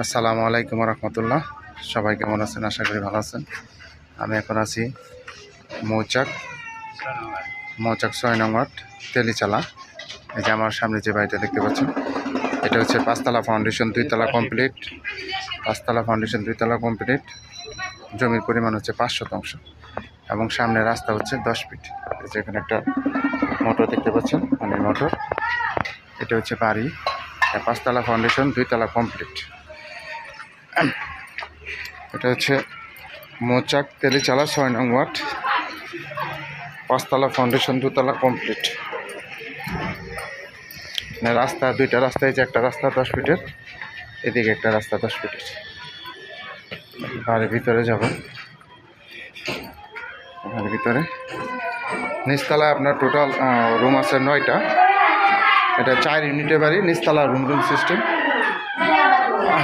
আসসালামু আলাইকুম রহমতুল্লাহ। সবাই কেমন আছেন? আশা করি ভালো আছেন। আমি এখন আছি মৌচাক 6 নং ওয়ার্ড তেলিচালা। এই যে আমার সামনে যে বাড়িটা দেখতে পাচ্ছেন, এটা হচ্ছে 5 তলা ফাউন্ডেশন 2 তলা কমপ্লিট। 5 তলা ফাউন্ডেশন 2 তলা কমপ্লিট। জমির পরিমাণ হচ্ছে 5 শতাংশ এবং সামনে রাস্তা হচ্ছে 10 ফিট। এই যে এখানে একটা মোটর দেখতে পাচ্ছেন, পানির মোটর। এটা হচ্ছে বাড়ি 5 তলা ফাউন্ডেশন 2 তলা কমপ্লিট। এটা হচ্ছে মৌচাক তেলিচালা 6 নং ওয়ার্ড, 5 তলা ফাউন্ডেশন 2 তলা কমপ্লিট। রাস্তা দুইটা রাস্তা, এই যে একটা রাস্তা 10 ফিটের, এদিকে একটা রাস্তা 10 ফিটের। বাড়ির ভিতরে যাব। বাড়ির ভিতরে নিচতলায় আপনার টোটাল রুম আছে 9টা। এটা 4 ইউনিটের বাড়ি, নিচতলা রুম সিস্টেম।